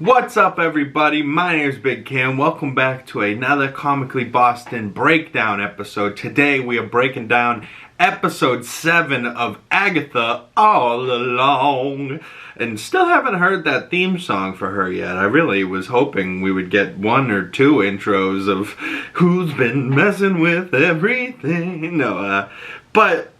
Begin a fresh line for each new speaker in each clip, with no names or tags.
What's up, everybody? My name is Bigg Cam. Welcome back to another Comically Boston breakdown episode. Today we are breaking down episode 7 of Agatha All Along. And still haven't heard that theme song for her yet. I really was hoping we would get 1 or 2 intros of who's been messing with everything. But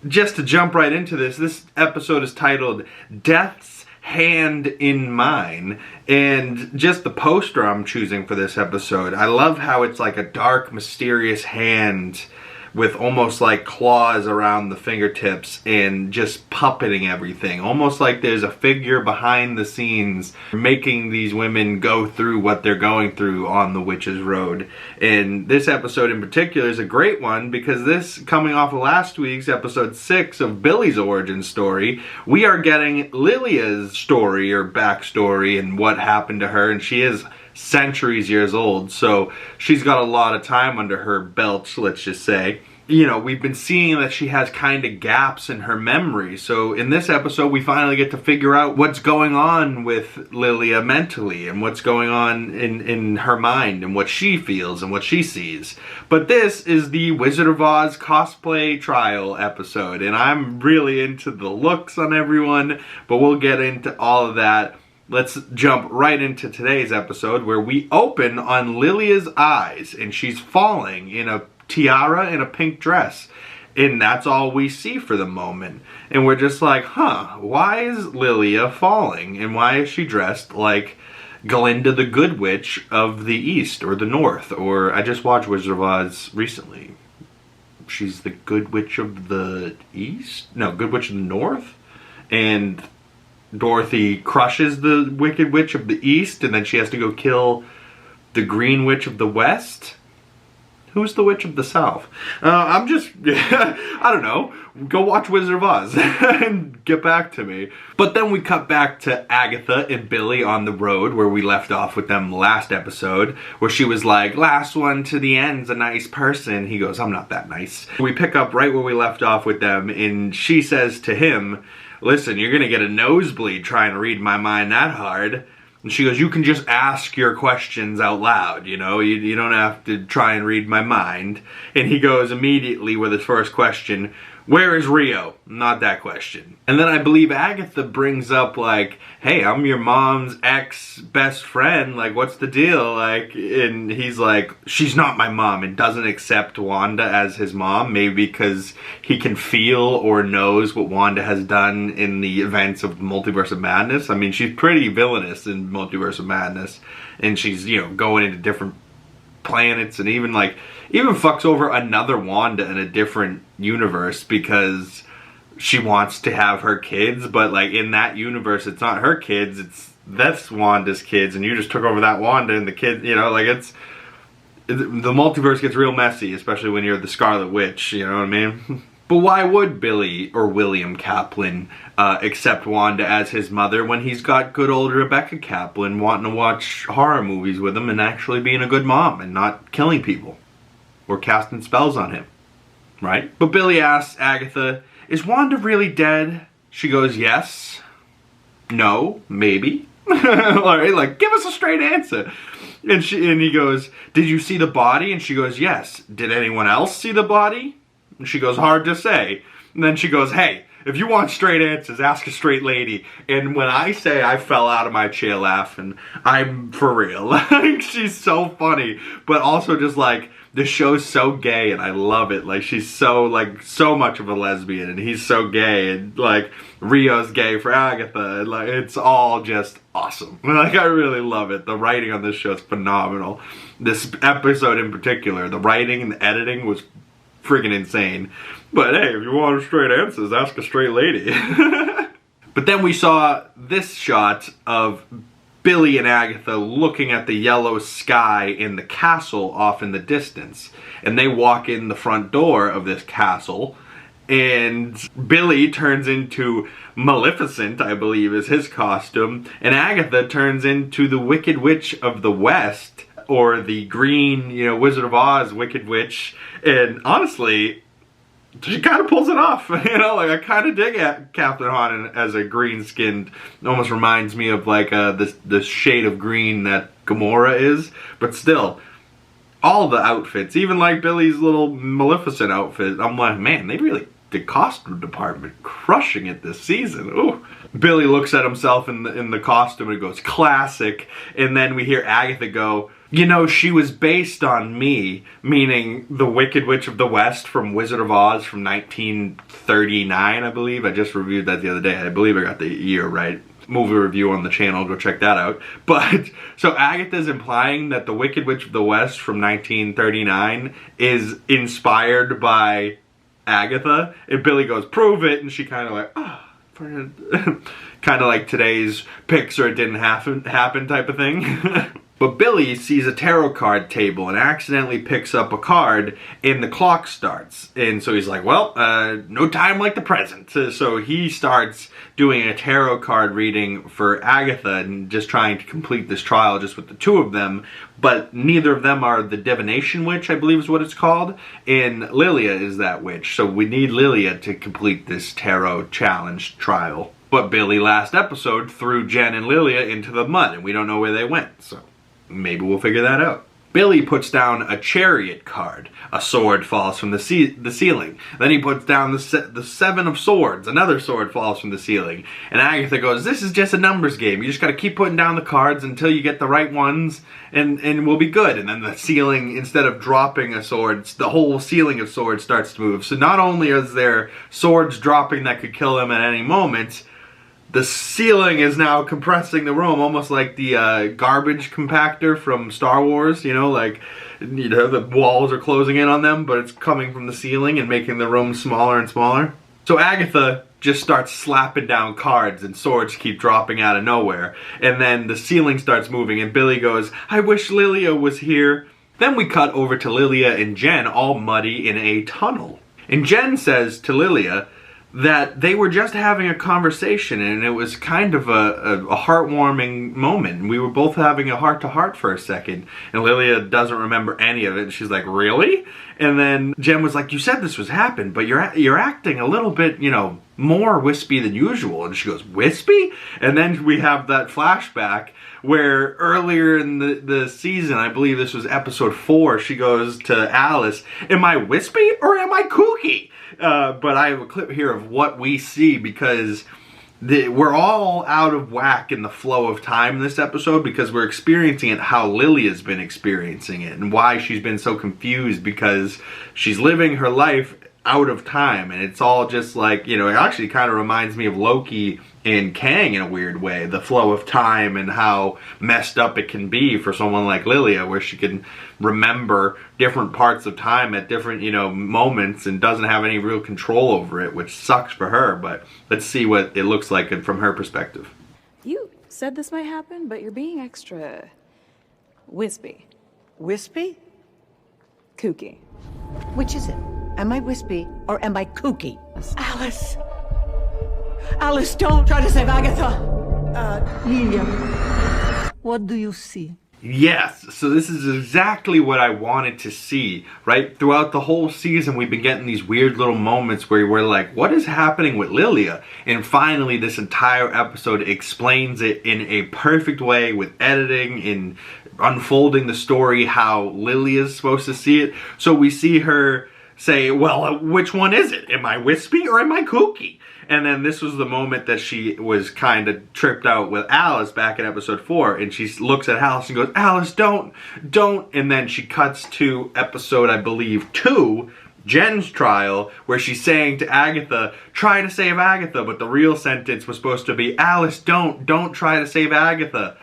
just to jump right into this episode is titled Death's Hand in Mine, and just the poster I'm choosing for this episode, I love how it's like a dark, mysterious hand with almost like claws around the fingertips and just puppeting everything, almost like there's a figure behind the scenes making these women go through what they're going through on the Witch's Road. And this episode in particular is a great one because this, coming off of last week's episode 6 of Billy's origin story, we are getting Lilia's story or backstory and what happened to her, and she is years old, so she's got a lot of time under her belt, let's just say. You know, we've been seeing that she has kind of gaps in her memory, so in this episode we finally get to figure out what's going on with Lilia mentally and what's going on in her mind and what she feels and what she sees. But this is the Wizard of Oz cosplay trial episode, and I'm really into the looks on everyone, but we'll get into all of that. Let's jump right into today's episode where we open on Lilia's eyes and she's falling in a tiara and a pink dress. And that's all we see for the moment. And we're just like, why is Lilia falling? And why is she dressed like Glinda the Good Witch of the East or the North? Or I just watched Wizard of Oz recently. She's the Good Witch of the East? No, Good Witch of the North? And Dorothy crushes the Wicked Witch of the East, and then she has to go kill the Green Witch of the West. Who's the Witch of the South? I don't know. Go watch Wizard of Oz and get back to me. But then we cut back to Agatha and Billy on the road where we left off with them last episode, where she was like, last one to the end's a nice person. He goes, I'm not that nice. We pick up right where we left off with them, and she says to him, listen, you're gonna get a nosebleed trying to read my mind that hard. And she goes, you can just ask your questions out loud, you know? You don't have to try and read my mind. And he goes immediately with his first question, where is Rio? Not that question. And then I believe Agatha brings up like, hey, I'm your mom's ex-best friend. Like, what's the deal? Like, and he's like, she's not my mom, and doesn't accept Wanda as his mom. Maybe because he can feel or knows what Wanda has done in the events of Multiverse of Madness. I mean, she's pretty villainous in Multiverse of Madness. And she's, you know, going into different planets and even fucks over another Wanda in a different universe because she wants to have her kids, but like in that universe it's not her kids, that's Wanda's kids, and you just took over that Wanda and the kid, you know, like the multiverse gets real messy, especially when you're the Scarlet Witch, you know what I mean? But why would Billy or William Kaplan accept Wanda as his mother when he's got good old Rebecca Kaplan wanting to watch horror movies with him and actually being a good mom and not killing people or casting spells on him, right? But Billy asks Agatha, is Wanda really dead? She goes, yes, no, maybe. Alright, like, give us a straight answer. And he goes, did you see the body? And she goes, yes. Did anyone else see the body? And she goes, hard to say. And then she goes, hey, if you want straight answers, ask a straight lady. And when I say I fell out of my chair laughing, I'm for real. Like, she's so funny. But also just like, the show's so gay and I love it. Like, she's so much of a lesbian and he's so gay, and like Rio's gay for Agatha, and like it's all just awesome. Like, I really love it. The writing on this show is phenomenal. This episode in particular, the writing and the editing was friggin' insane. But hey, if you want straight answers, ask a straight lady. But then we saw this shot of Billy and Agatha looking at the yellow sky in the castle off in the distance. And they walk in the front door of this castle, and Billy turns into Maleficent, I believe is his costume, and Agatha turns into the Wicked Witch of the West, or the green, you know, Wizard of Oz Wicked Witch. And honestly, she kind of pulls it off, you know, like I kind of dig at Kathryn Hahn as a green-skinned. It almost reminds me of like this shade of green that Gamora is, but still, all the outfits, even like Billy's little Maleficent outfit, I'm like, man, they really, the costume department crushing it this season. Ooh. Billy looks at himself in the costume and goes, classic, and then we hear Agatha go, you know, she was based on me, meaning the Wicked Witch of the West from Wizard of Oz from 1939, I believe. I just reviewed that the other day. I believe I got the year right. Movie review on the channel, go check that out. But, so Agatha's implying that the Wicked Witch of the West from 1939 is inspired by Agatha. And Billy goes, prove it, and she kind of like, ah. Kind of like today's picture it didn't happen type of thing. But Billy sees a tarot card table and accidentally picks up a card and the clock starts. And so he's like, well, no time like the present. So he starts doing a tarot card reading for Agatha and just trying to complete this trial just with the two of them. But neither of them are the divination witch, I believe is what it's called. And Lilia is that witch. So we need Lilia to complete this tarot challenge trial. But Billy last episode threw Jen and Lilia into the mud and we don't know where they went. So maybe we'll figure that out. Billy puts down a chariot card. A sword falls from the ceiling. Then he puts down the seven of swords. Another sword falls from the ceiling. And Agatha goes, this is just a numbers game. You just gotta keep putting down the cards until you get the right ones and we'll be good. And then the ceiling, instead of dropping a sword, the whole ceiling of swords starts to move. So not only is there swords dropping that could kill him at any moment, the ceiling is now compressing the room, almost like the garbage compactor from Star Wars, you know, like, you know, the walls are closing in on them, but it's coming from the ceiling and making the room smaller and smaller. So Agatha just starts slapping down cards and swords keep dropping out of nowhere. And then the ceiling starts moving and Billy goes, I wish Lilia was here. Then we cut over to Lilia and Jen all muddy in a tunnel. And Jen says to Lilia that they were just having a conversation and it was kind of a heartwarming moment. We were both having a heart-to-heart for a second. And Lilia doesn't remember any of it. And she's like, really? And then Jen was like, you said this was happened, but you're acting a little bit, you know, more wispy than usual. And she goes, wispy? And then we have that flashback where earlier in the season, I believe this was episode 4, she goes to Alice, am I wispy or am I kooky? But I have a clip here of what we see because we're all out of whack in the flow of time in this episode because we're experiencing it how Lilia's been experiencing it and why she's been so confused because she's living her life out of time and it's all just like, you know, it actually kind of reminds me of Loki and Kang in a weird way, the flow of time and how messed up it can be for someone like Lilia where she can remember different parts of time at different, you know, moments and doesn't have any real control over it, which sucks for her, but let's see what it looks like from her perspective.
You said this might happen, but you're being extra wispy.
Wispy?
Kooky.
Which is it? Am I wispy or am I kooky?
Alice!
Alice, don't try to save Agatha! Lilia, what do you see?
Yes, so this is exactly what I wanted to see, right? Throughout the whole season, we've been getting these weird little moments where we're like, what is happening with Lilia? And finally, this entire episode explains it in a perfect way with editing and unfolding the story how Lilia is supposed to see it. So we see her say, well, which one is it? Am I wispy or am I kooky? And then this was the moment that she was kind of tripped out with Alice back in episode 4. And she looks at Alice and goes, Alice, don't. And then she cuts to episode, I believe, 2, Jen's trial, where she's saying to Agatha, try to save Agatha. But the real sentence was supposed to be, Alice, don't try to save Agatha.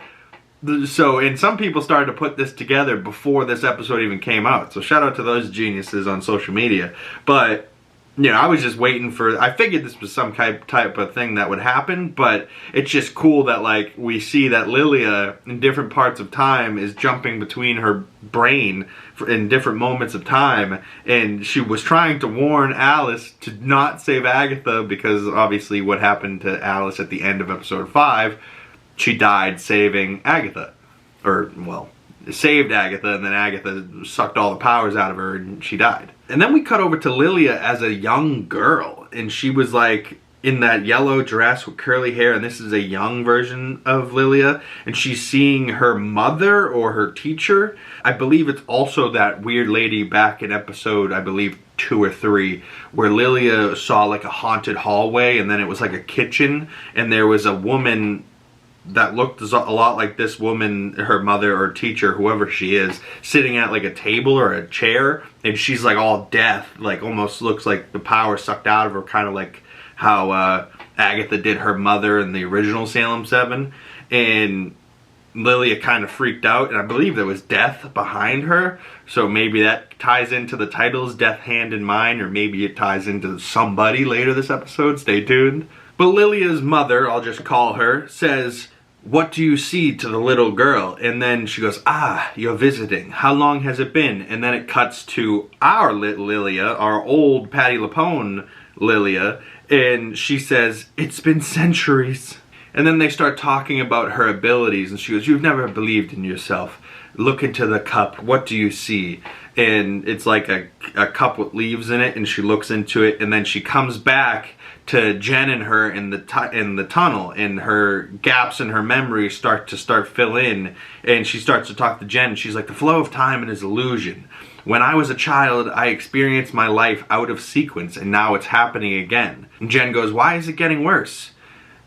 So, and some people started to put this together before this episode even came out. So shout out to those geniuses on social media. But, you know, I was just waiting for, I figured this was some type of thing that would happen, but it's just cool that, like, we see that Lilia in different parts of time is jumping between her brain in different moments of time, and she was trying to warn Alice to not save Agatha because obviously what happened to Alice at the end of episode 5, she died saving Agatha. Or, well, saved Agatha, and then Agatha sucked all the powers out of her and she died. And then we cut over to Lilia as a young girl, and she was like in that yellow dress with curly hair, and this is a young version of Lilia, and she's seeing her mother or her teacher. I believe it's also that weird lady back in episode, I believe 2 or 3, where Lilia saw like a haunted hallway, and then it was like a kitchen, and there was a woman that looked a lot like this woman, her mother or teacher, whoever she is, sitting at like a table or a chair, and she's like all death, like almost looks like the power sucked out of her, kind of like how Agatha did her mother in the original Salem 7. And Lilia kind of freaked out, and I believe there was death behind her, so maybe that ties into the titles, Death Hand in Mine, or maybe it ties into somebody later this episode. Stay tuned. But Lilia's mother, I'll just call her, says, "What do you see?" to the little girl, and then she goes, "Ah, you're visiting. How long has it been?" And then it cuts to our Lilia, our old Patty Lapone Lilia, and she says, "It's been centuries." And then they start talking about her abilities, and she goes, "You've never believed in yourself. Look into the cup. What do you see?" And it's like a cup with leaves in it, and she looks into it, and then she comes back to Jen and her in the tunnel, and her gaps in her memory start to fill in, and she starts to talk to Jen. She's like, "The flow of time is illusion. When I was a child, I experienced my life out of sequence, and now it's happening again." And Jen goes, "Why is it getting worse?"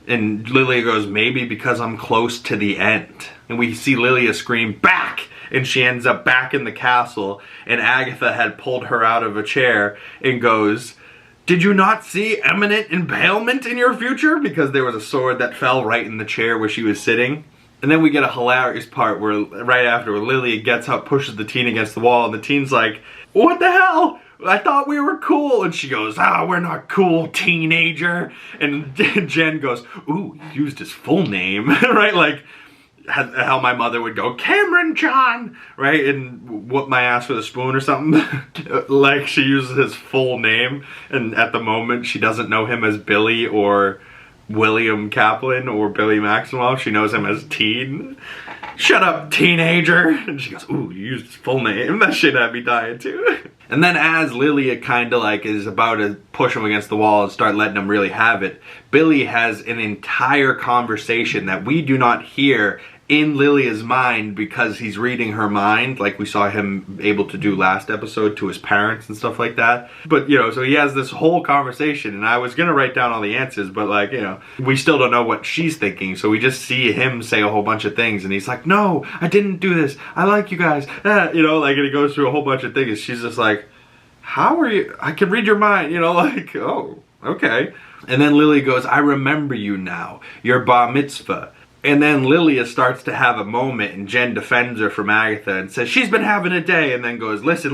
And Lilia goes, "Maybe because I'm close to the end." And we see Lilia scream, "Back!" And she ends up back in the castle, and Agatha had pulled her out of a chair and goes, "Did you not see imminent impalement in your future?" Because there was a sword that fell right in the chair where she was sitting. And then we get a hilarious part where right after, where Lilia gets up, pushes the teen against the wall, and the teen's like, "What the hell? I thought we were cool." And she goes, "Ah, we're not cool, teenager." And Jen goes, "Ooh, you used his full name," right? Like how my mother would go, "Cameron John," right? And whoop my ass with a spoon or something. Like she uses his full name, and at the moment she doesn't know him as Billy or William Kaplan or Billy Maxwell. She knows him as Teen. "Shut up, teenager." And she goes, "Ooh, you used his full name." That shit had me dying too. And then as Lilia kind of like is about to push him against the wall and start letting him really have it, Billy has an entire conversation that we do not hear in Lilia's mind because he's reading her mind, like we saw him able to do last episode to his parents and stuff like that. But, you know, so he has this whole conversation, and I was gonna write down all the answers, but like, you know, we still don't know what she's thinking, so we just see him say a whole bunch of things, and he's like, "No, I didn't do this. I like you guys." You know, like, and he goes through a whole bunch of things. She's just like, "How are you? I can read your mind," you know, like, "Oh, okay." And then Lilia goes, "I remember you now. Your bar mitzvah." And then Lilia starts to have a moment, and Jen defends her from Agatha and says, "She's been having a day," and then goes, listen,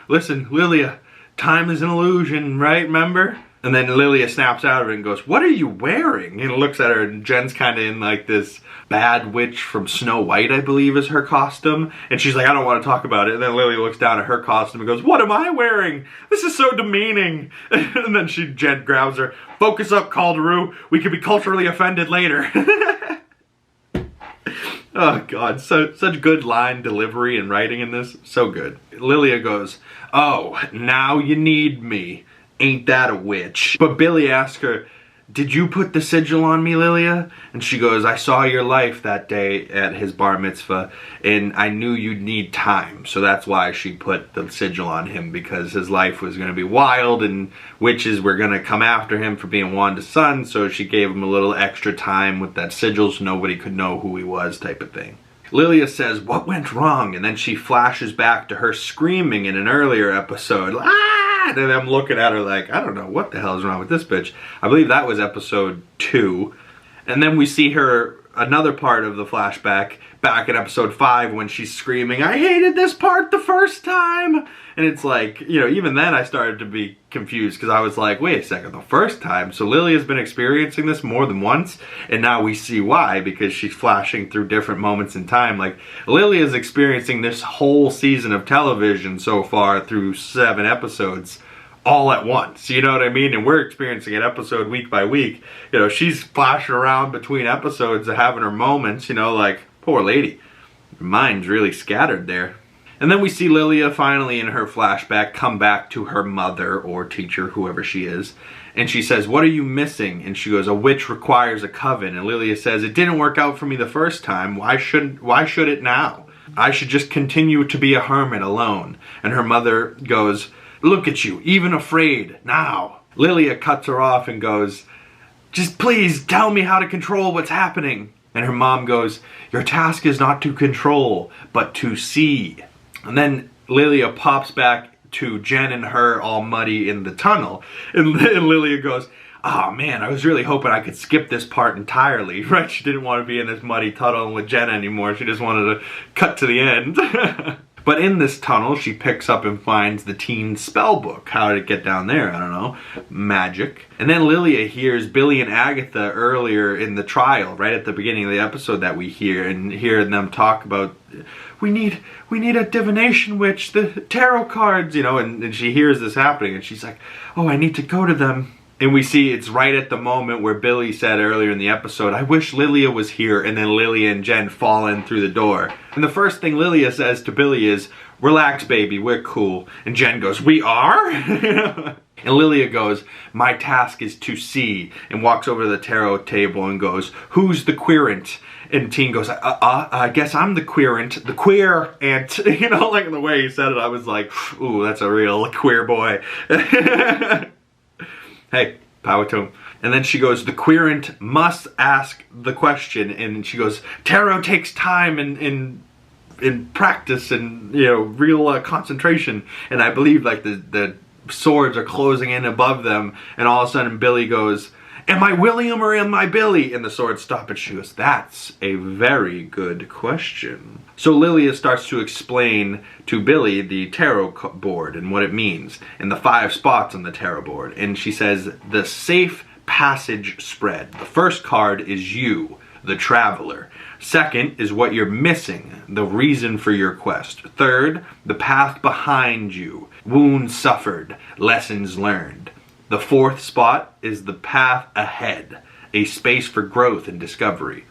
Lilia, time is an illusion, right, remember?" And then Lilia snaps out of it and goes, "What are you wearing?" And looks at her, and Jen's kind of in like this bad witch from Snow White, I believe is her costume. And she's like, "I don't want to talk about it." And then Lilia looks down at her costume and goes, "What am I wearing? This is so demeaning." And then Jen grabs her, "Focus up, Caldaroo. We could be culturally offended later." Oh God, such good line delivery and writing in this. So good. Lilia goes, "Oh, now you need me. Ain't that a witch?" But Billy asks her, "Did you put the sigil on me, Lilia?" And she goes, "I saw your life that day at his bar mitzvah, and I knew you'd need time. So that's why she put the sigil on him, because his life was going to be wild, and witches were going to come after him for being Wanda's son, so she gave him a little extra time with that sigil so nobody could know who he was," type of thing. Lilia says, "What went wrong?" And then she flashes back to her screaming in an earlier episode. "Ah!" And I'm looking at her like, I don't know what the hell is wrong with this bitch. I believe that was episode 2. And then we see her, another part of the flashback, back in episode 5 when she's screaming, "I hated this part the first time!" And it's like, you know, even then I started to be confused because I was like, wait a second, the first time? So Lilia's been experiencing this more than once, and now we see why, because she's flashing through different moments in time. Like, Lilia's experiencing this whole season of television so far through 7 episodes all at once, you know what I mean? And we're experiencing it episode week by week. You know, she's flashing around between episodes and having her moments, you know, like, poor lady. Her mind's really scattered there. And then we see Lilia finally in her flashback come back to her mother or teacher, whoever she is. And she says, what are you missing? And she goes, a witch requires a coven. And Lilia says, it didn't work out for me the first time. Why should it now? I should just continue to be a hermit alone. And her mother goes, look at you, even afraid now. Lilia cuts her off and goes, just please tell me how to control what's happening. And her mom goes, your task is not to control, but to see. And then Lilia pops back to Jen and her all muddy in the tunnel. And Lilia goes, oh man, I was really hoping I could skip this part entirely, right? She didn't want to be in this muddy tunnel with Jen anymore. She just wanted to cut to the end. But in this tunnel, she picks up and finds the teen spell book. How did it get down there? I don't know. Magic. And then Lilia hears Billy and Agatha earlier in the trial, right at the beginning of the episode that we hear them talk about, we need a divination witch, the tarot cards, you know, and she hears this happening and she's like, oh, I need to go to them. And we see it's right at the moment where Billy said earlier in the episode, I wish Lilia was here, and then Lilia and Jen fall in through the door. And the first thing Lilia says to Billy is, relax baby, we're cool. And Jen goes, we are? And Lilia goes, my task is to see, and walks over to the tarot table and goes, who's the querent? And Teen goes, I guess I'm the querent, the queer ant. You know, like the way he said it, I was like, ooh, that's a real queer boy. Hey, power to him. And then she goes, the querent must ask the question. And she goes, tarot takes time in practice and, you know, real concentration. And I believe like the swords are closing in above them. And all of a sudden Billy goes, am I William or am I Billy? And the swords stop and she goes, that's a very good question. So Lilia starts to explain to Billy the tarot board and what it means and the 5 spots on the tarot board. And she says, the safe passage spread. The first card is you, the traveler. Second is what you're missing, the reason for your quest. Third, the path behind you, wounds suffered, lessons learned. The 4th spot is the path ahead, a space for growth and discovery.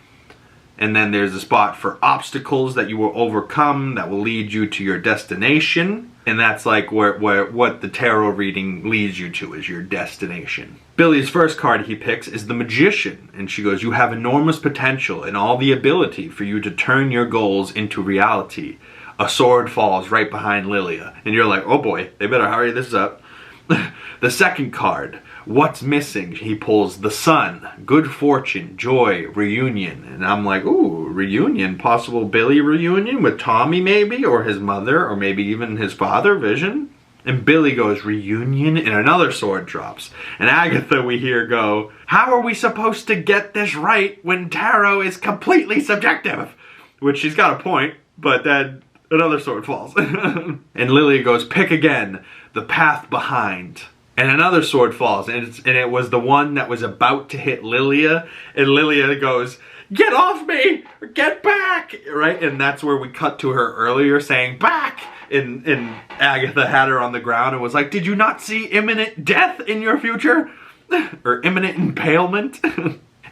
And then there's a spot for obstacles that you will overcome that will lead you to your destination. And that's like what the tarot reading leads you to is your destination. Billy's first card he picks is the Magician. And she goes, you have enormous potential and all the ability for you to turn your goals into reality. A sword falls right behind Lilia. And you're like, oh boy, they better hurry this up. The second card, what's missing? He pulls the Sun, good fortune, joy, reunion. And I'm like, ooh, reunion, possible Billy reunion with Tommy maybe, or his mother, or maybe even his father, Vision. And Billy goes, reunion, and another sword drops. And Agatha, we hear, go, how are we supposed to get this right when tarot is completely subjective? Which she's got a point, but then another sword falls. And Lilia goes, pick again, the path behind. And another sword falls, and it was the one that was about to hit Lilia. And Lilia goes, get off me, get back, right? And that's where we cut to her earlier saying, back. And Agatha had her on the ground and was like, did you not see imminent death in your future? Or imminent impalement?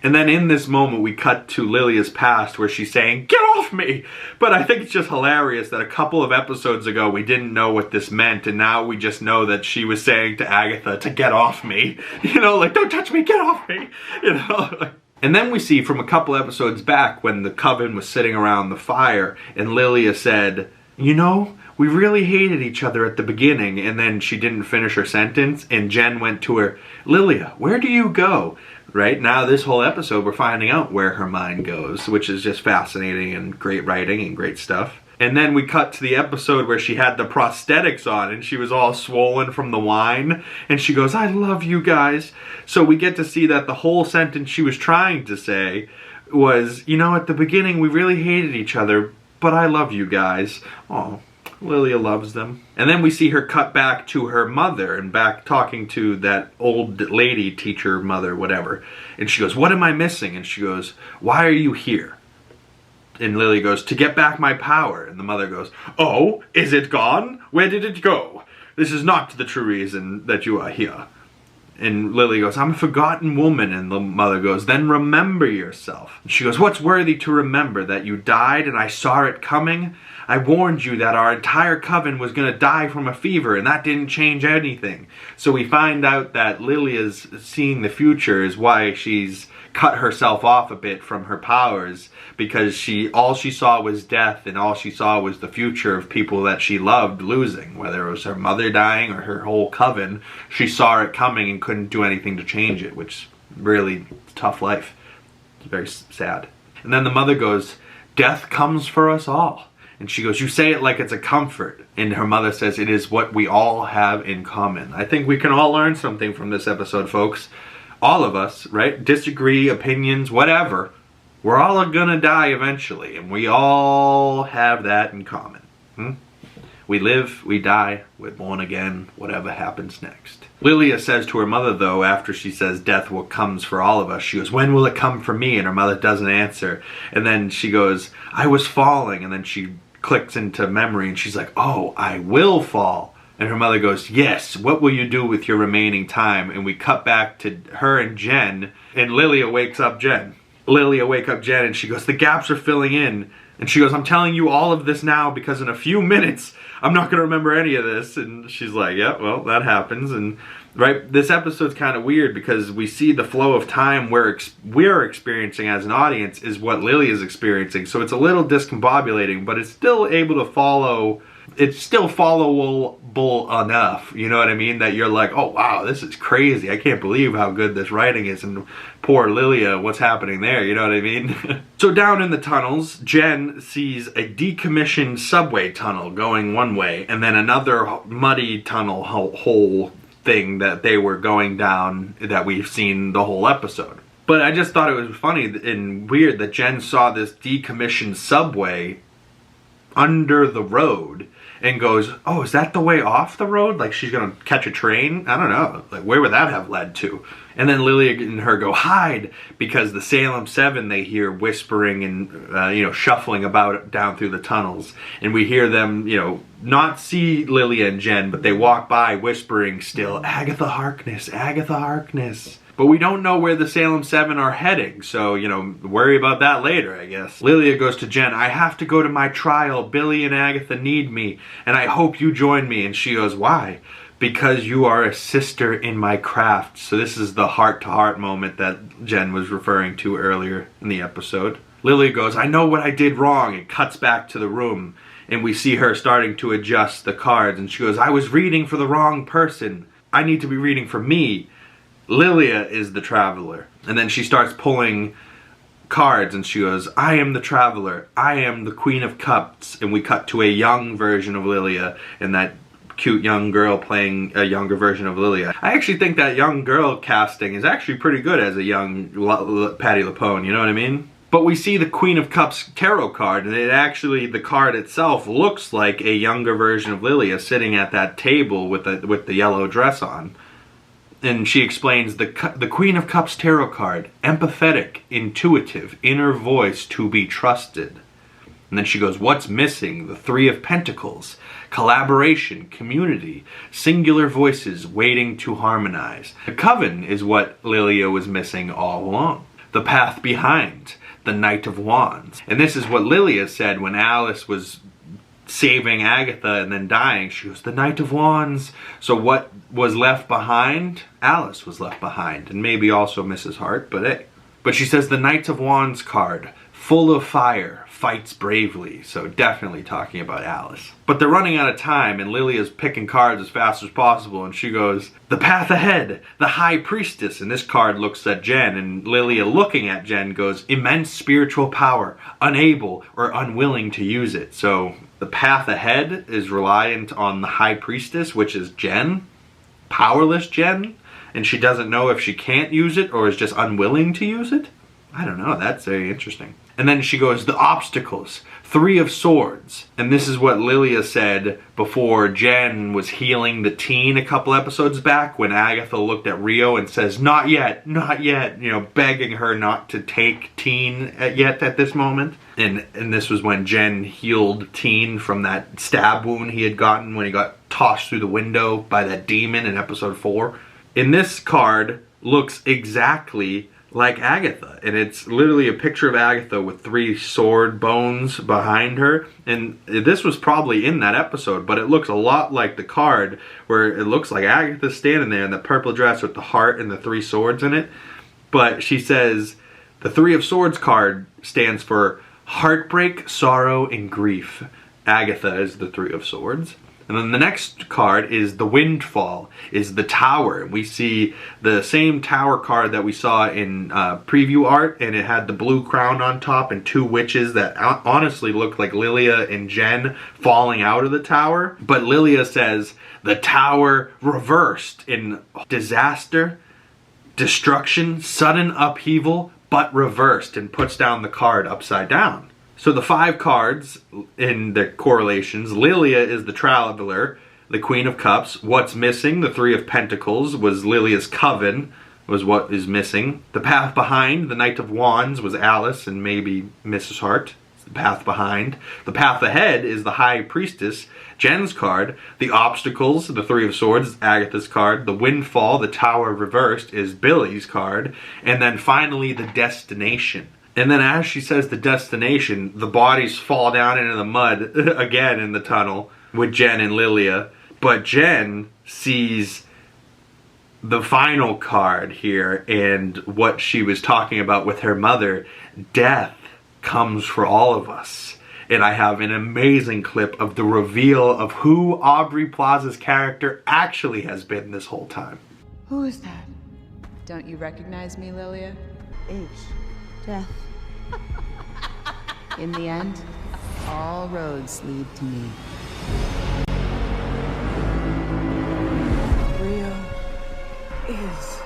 And then in this moment, we cut to Lilia's past where she's saying, get off me! But I think it's just hilarious that a couple of episodes ago, we didn't know what this meant, and now we just know that she was saying to Agatha to get off me. You know, like, don't touch me, get off me! You know? And then we see from a couple episodes back when the coven was sitting around the fire, and Lilia said, you know, we really hated each other at the beginning, and then she didn't finish her sentence, and Jen went to her, Lilia, where do you go? Right now, this whole episode, we're finding out where her mind goes, which is just fascinating and great writing and great stuff. And then we cut to the episode where she had the prosthetics on and she was all swollen from the wine. And she goes, I love you guys. So we get to see that the whole sentence she was trying to say was, you know, at the beginning, we really hated each other, but I love you guys. Oh, Lilia loves them. And then we see her cut back to her mother and back talking to that old lady, teacher, mother, whatever. And she goes, what am I missing? And she goes, why are you here? And Lilia goes, to get back my power. And the mother goes, oh, is it gone? Where did it go? This is not the true reason that you are here. And Lilia goes, I'm a forgotten woman. And the mother goes, then remember yourself. And she goes, what's worthy to remember? That you died and I saw it coming? I warned you that our entire coven was going to die from a fever, and that didn't change anything. So we find out that Lilia's seeing the future is why she's cut herself off a bit from her powers, because all she saw was death, and all she saw was the future of people that she loved losing, whether it was her mother dying or her whole coven. She saw it coming and couldn't do anything to change it, which really tough life. It's very sad. And then the mother goes, death comes for us all. And she goes, you say it like it's a comfort. And her mother says, it is what we all have in common. I think we can all learn something from this episode, folks. All of us, right? Disagree, opinions, whatever. We're all gonna die eventually. And we all have that in common. We live, we die, we're born again, whatever happens next. Lilia says to her mother, though, after she says death will comes for all of us, she goes, when will it come for me? And her mother doesn't answer. And then she goes, I was falling. And then she clicks into memory and she's like, oh, I will fall. And her mother goes, yes, what will you do with your remaining time? And we cut back to her and Jen, and Lilia wakes up Jen. Lilia wakes up Jen and she goes, the gaps are filling in. And she goes, I'm telling you all of this now because in a few minutes I'm not going to remember any of this. And she's like, yeah, well, that happens. And right, this episode's kind of weird because we see the flow of time we're experiencing as an audience is what Lilia is experiencing. So it's a little discombobulating, but it's still able to follow. It's still followable enough, you know what I mean? That you're like, oh wow, this is crazy. I can't believe how good this writing is, and poor Lilia, what's happening there, you know what I mean? So down in the tunnels, Jen sees a decommissioned subway tunnel going one way, and then another muddy tunnel hole thing that they were going down that we've seen the whole episode. But I just thought it was funny and weird that Jen saw this decommissioned subway under the road and goes, oh, is that the way off the road? Like she's gonna catch a train? I don't know. Like where would that have led to? And then Lilia and her go hide because the Salem 7 they hear whispering and shuffling about down through the tunnels. And we hear them, not see Lilia and Jen, but they walk by whispering still, Agatha Harkness, Agatha Harkness. But we don't know where the Salem 7 are heading, so, worry about that later, I guess. Lilia goes to Jen, I have to go to my trial. Billy and Agatha need me, and I hope you join me. And she goes, why? Because you are a sister in my craft. So this is the heart-to-heart moment that Jen was referring to earlier in the episode. Lilia goes, I know what I did wrong. It cuts back to the room, and we see her starting to adjust the cards. And she goes, I was reading for the wrong person. I need to be reading for me. Lilia is the traveler. And then she starts pulling cards and she goes, I am the traveler. I am the Queen of Cups. And we cut to a young version of Lilia and that cute young girl playing a younger version of Lilia. I actually think that young girl casting is actually pretty good as a young Patti LuPone, you know what I mean? But we see the Queen of Cups tarot card, and the card itself looks like a younger version of Lilia sitting at that table with the yellow dress on. And she explains the Queen of Cups tarot card, empathetic, intuitive, inner voice to be trusted. And then she goes, what's missing? The Three of Pentacles, collaboration, community, singular voices waiting to harmonize. The Coven is what Lilia was missing all along. The path behind, the Knight of Wands. And this is what Lilia said when Alice was saving Agatha and then dying. She goes, the Knight of Wands. So what was left behind? Alice was left behind, and maybe also Mrs. Hart, but hey. But she says the Knight of Wands card, full of fire, fights bravely. So definitely talking about Alice. But they're running out of time, and Lilia's picking cards as fast as possible, and she goes, the path ahead, the High Priestess. And this card looks at Jen, and Lilia looking at Jen goes, immense spiritual power, unable or unwilling to use it. So the path ahead is reliant on the High Priestess, which is Jen, powerless Jen, and she doesn't know if she can't use it or is just unwilling to use it. I don't know, that's very interesting. And then she goes, the obstacles, Three of Swords. And this is what Lilia said before Jen was healing the teen a couple episodes back when Agatha looked at Rio and says, not yet, begging her not to take teen yet at this moment. And this was when Jen healed teen from that stab wound he had gotten when he got tossed through the window by that demon in episode 4. And this card looks exactly like Agatha, and it's literally a picture of Agatha with 3 sword bones behind her. And this was probably in that episode, but it looks a lot like the card where it looks like Agatha's standing there in the purple dress with the heart and the 3 swords in it. But she says the 3 of Swords card stands for heartbreak, sorrow, and grief. Agatha is the 3 of Swords. And then the next card is the Windfall, is the Tower. We see the same Tower card that we saw in preview art, and it had the blue crown on top and 2 witches that honestly looked like Lilia and Jen falling out of the tower. But Lilia says the tower reversed in disaster, destruction, sudden upheaval, but reversed, and puts down the card upside down. So the 5 cards in the correlations, Lilia is the Traveler, the Queen of Cups. What's missing? The 3 of Pentacles was Lilia's Coven, was what is missing. The Path Behind, the Knight of Wands, was Alice and maybe Mrs. Hart. The Path Behind. The Path Ahead is the High Priestess, Jen's card. The Obstacles, the 3 of Swords, Agatha's card. The Windfall, the Tower reversed, is Billy's card. And then finally the Destination. And then as she says the destination, the bodies fall down into the mud again in the tunnel with Jen and Lilia. But Jen sees the final card here and what she was talking about with her mother. Death comes for all of us. And I have an amazing clip of the reveal of who Aubrey Plaza's character actually has been this whole time.
Who is that?
Don't you recognize me, Lilia?
Death.
In the end, all roads lead to me.
Rio is...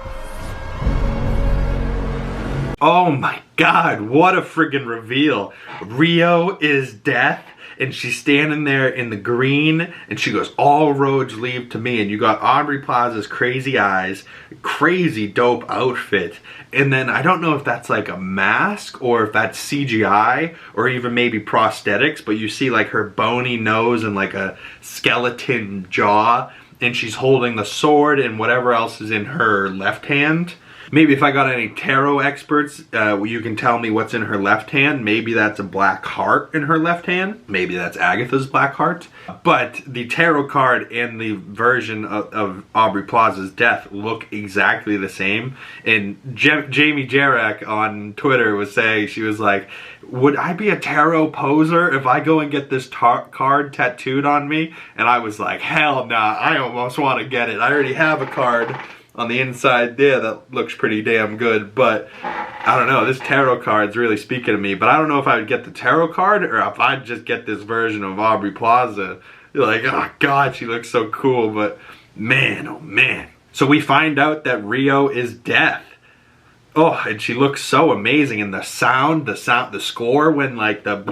Oh my god, what a friggin' reveal. Rio is death, and she's standing there in the green, and she goes, all roads lead to me. And you got Aubrey Plaza's crazy eyes, crazy dope outfit, and then I don't know if that's like a mask, or if that's CGI, or even maybe prosthetics, but you see like her bony nose and like a skeleton jaw, and she's holding the sword and whatever else is in her left hand. Maybe if I got any tarot experts, you can tell me what's in her left hand. Maybe that's a black heart in her left hand. Maybe that's Agatha's black heart. But the tarot card and the version of Aubrey Plaza's death look exactly the same. And Jamie Jarek on Twitter was saying, she was like, would I be a tarot poser if I go and get this card tattooed on me? And I was like, hell nah, I almost want to get it. I already have a card on the inside there that looks pretty damn good, but I don't know, this tarot card's really speaking to me. But I don't know if I would get the tarot card or if I'd just get this version of Aubrey Plaza. You're like, oh god, she looks so cool, but man, oh man. So we find out that Rio is death. Oh, and she looks so amazing, and the score when like the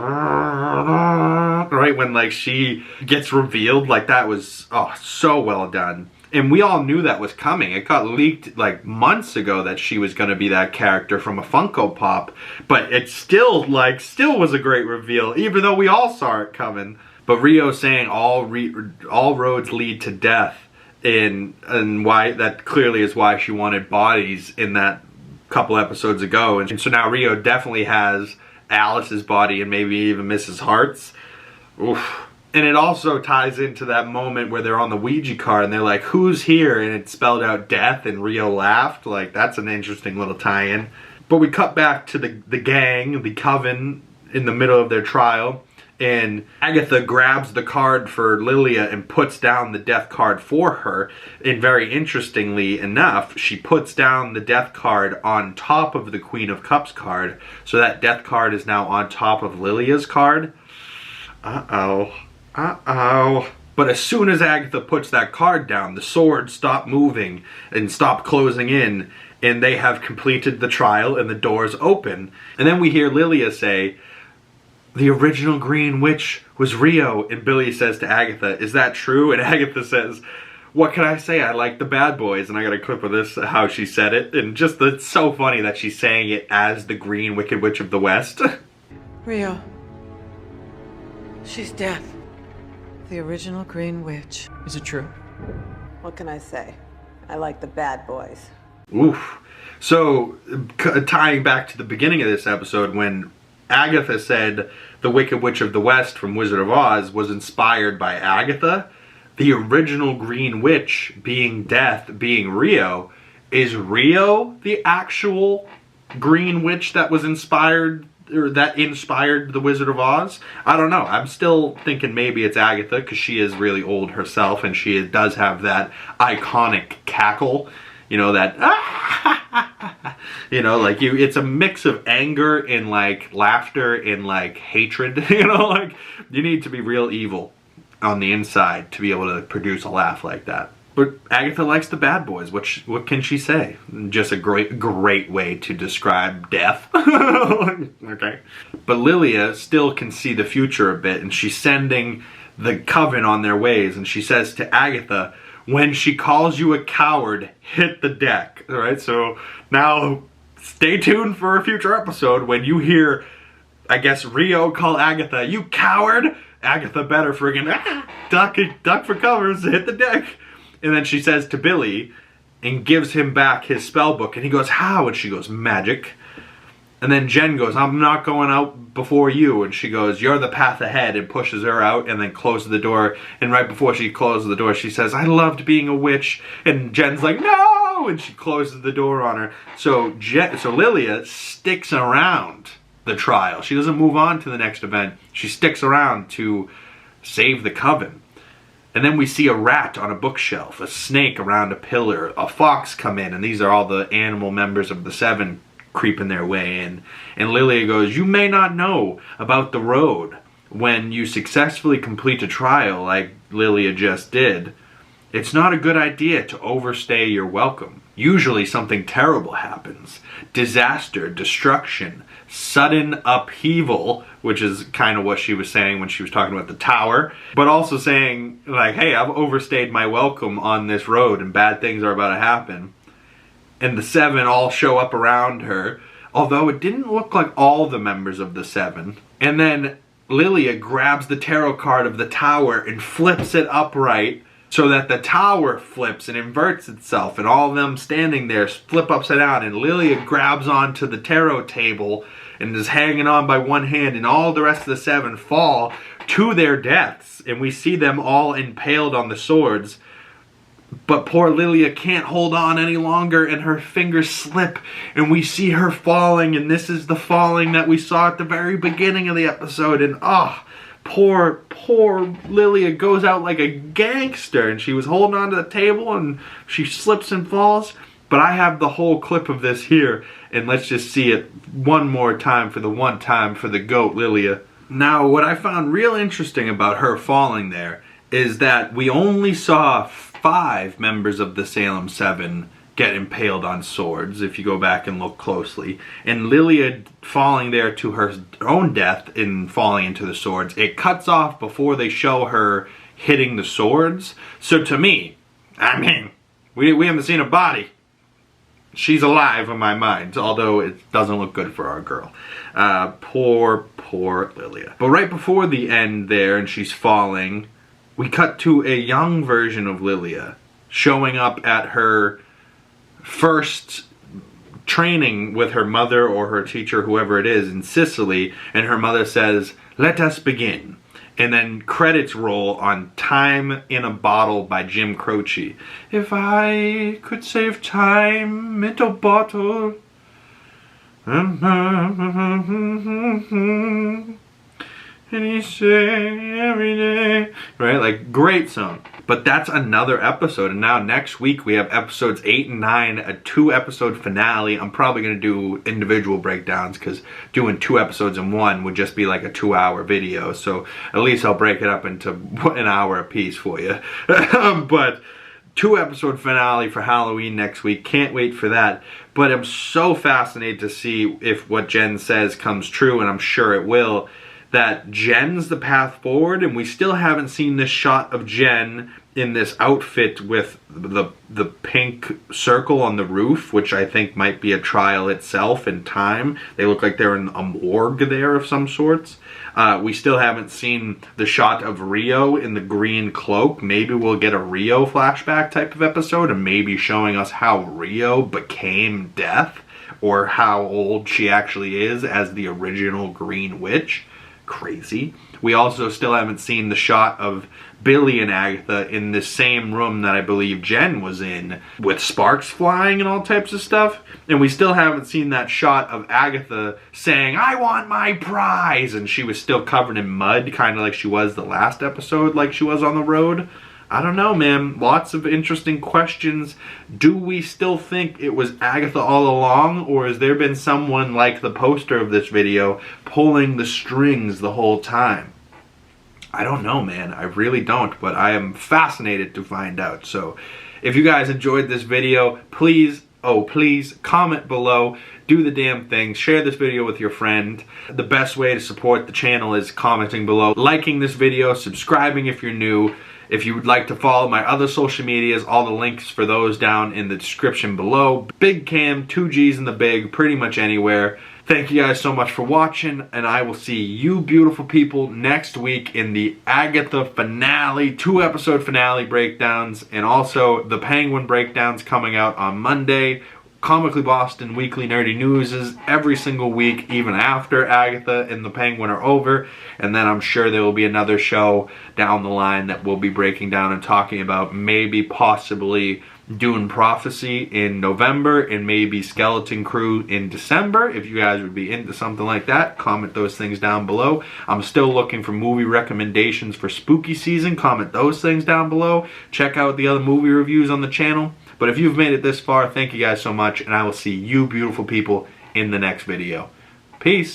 right when like she gets revealed, like that was so well done. And we all knew that was coming. It got leaked like months ago that she was going to be that character from a Funko Pop. But it still was a great reveal, even though we all saw it coming. But Rio saying all roads lead to death, and why that clearly is why she wanted bodies in that couple episodes ago. And so now Rio definitely has Alice's body and maybe even Mrs. Hart's. Oof. And it also ties into that moment where they're on the Ouija card and they're like, who's here? And it spelled out death, and Rio laughed. Like, that's an interesting little tie-in. But we cut back to the gang, the coven, in the middle of their trial. And Agatha grabs the card for Lilia and puts down the death card for her. And very interestingly enough, she puts down the death card on top of the Queen of Cups card. So that death card is now on top of Lilia's card. Uh-oh. But as soon as Agatha puts that card down, the swords stop moving and stop closing in, and they have completed the trial and the doors open. And then we hear Lilia say, the original Green Witch was Rio. And Billy says to Agatha, is that true? And Agatha says, what can I say? I like the bad boys. And I got a clip of this, how she said it. And just, it's so funny that she's saying it as the Green Wicked Witch of the West.
Rio. She's death. The original Green Witch.
Is it true?
What can I say?
I like the bad boys.
Oof. So, tying back to the beginning of this episode, when Agatha said the Wicked Witch of the West from Wizard of Oz was inspired by Agatha, the original Green Witch, being Death, being Rio, is Rio the actual Green Witch that was inspired, or that inspired the Wizard of Oz? I don't know. I'm still thinking maybe it's Agatha, because she is really old herself, and she does have that iconic cackle. You know, that, you know, like it's a mix of anger and like laughter and like hatred, you know, like you need to be real evil on the inside to be able to produce a laugh like that. But Agatha likes the bad boys. What can she say? Just a great way to describe death. Okay. But Lilia still can see the future a bit, and she's sending the coven on their ways, and she says to Agatha, when she calls you a coward, hit the deck. All right, so now stay tuned for a future episode when you hear, I guess, Rio call Agatha, you coward! Agatha better friggin' duck for covers, hit the deck. And then she says to Billy and gives him back his spell book, and he goes, how? And she goes, magic. And then Jen goes, I'm not going out before you. And she goes, you're the path ahead, and pushes her out and then closes the door. And right before she closes the door, she says, I loved being a witch. And Jen's like, no! And she closes the door on her. So Lilia sticks around the trial. She doesn't move on to the next event. She sticks around to save the coven. And then we see a rat on a bookshelf, a snake around a pillar, a fox come in, and these are all the animal members of the Seven creeping their way in. And Lilia goes, you may not know about the road when you successfully complete a trial like Lilia just did. It's not a good idea to overstay your welcome. Usually something terrible happens. Disaster, destruction, sudden upheaval, which is kind of what she was saying when she was talking about the tower, but also saying, like, hey, I've overstayed my welcome on this road and bad things are about to happen. And the Seven all show up around her, although it didn't look like all the members of the Seven. And then Lilia grabs the tarot card of the tower and flips it upright so that the tower flips and inverts itself, and all of them standing there flip upside down, and Lilia grabs onto the tarot table and is hanging on by one hand, and all the rest of the Seven fall to their deaths, and we see them all impaled on the swords. But poor Lilia can't hold on any longer, and her fingers slip, and we see her falling, and this is the falling that we saw at the very beginning of the episode, and poor Lilia goes out like a gangster, and she was holding onto the table, and she slips and falls. But I have the whole clip of this here, and let's just see it one more time for the one time for the GOAT Lilia. Now, what I found real interesting about her falling there is that we only saw 5 members of the Salem Seven get impaled on swords, if you go back and look closely. And Lilia falling there to her own death in falling into the swords, it cuts off before they show her hitting the swords. So to me, I mean, we haven't seen a body. She's alive in my mind, although it doesn't look good for our girl. Poor Lilia. But right before the end there, and she's falling, we cut to a young version of Lilia showing up at her first training with her mother or her teacher, whoever it is, in Sicily, and her mother says, let us begin. And then credits roll on Time in a Bottle by Jim Croce. If I could save time in a bottle. And you say every day. Right? Like, great song. But that's another episode. And now next week we have episodes 8 and 9, a 2-episode finale. I'm probably going to do individual breakdowns because doing 2 episodes in one would just be like a 2-hour video. So at least I'll break it up into an hour a piece for you. But 2-episode finale for Halloween next week. Can't wait for that. But I'm so fascinated to see if what Jen says comes true, and I'm sure it will. that Jen's the path forward, and we still haven't seen this shot of Jen in this outfit with the pink circle on the roof, which I think might be a trial itself in time. They look like they're in a morgue there of some sorts. We still haven't seen the shot of Rio in the green cloak. Maybe we'll get a Rio flashback type of episode, and maybe showing us how Rio became Death, or how old she actually is as the original Green Witch. Crazy. We also still haven't seen the shot of Billy and Agatha in the same room that I believe Jen was in, with sparks flying and all types of stuff. And we still haven't seen that shot of Agatha saying, "I want my prize," and she was still covered in mud, kind of like she was the last episode, like she was on the road. I don't know, man. Lots of interesting questions. Do we still think it was Agatha all along, or has there been someone like the poster of this video pulling the strings the whole time? I don't know, man. I really don't, but I am fascinated to find out. So if you guys enjoyed this video, please, oh please, comment below. Do the damn thing. Share this video with your friend. The best way to support the channel is commenting below, liking this video, subscribing if you're new. If you would like to follow my other social medias, all the links for those down in the description below. Big Cam, 2 G's in the Big, pretty much anywhere. Thank you guys so much for watching, and I will see you beautiful people next week in the Agatha finale, 2-episode finale breakdowns, and also the Penguin breakdowns coming out on Monday. Comically Boston Weekly Nerdy News is every single week, even after Agatha and the Penguin are over. And then I'm sure there will be another show down the line that we'll be breaking down and talking about, maybe possibly Dune Prophecy in November and maybe Skeleton Crew in December. If you guys would be into something like that, comment those things down below. I'm still looking for movie recommendations for spooky season. Comment those things down below. Check out the other movie reviews on the channel. But if you've made it this far, thank you guys so much, and I will see you beautiful people in the next video. Peace.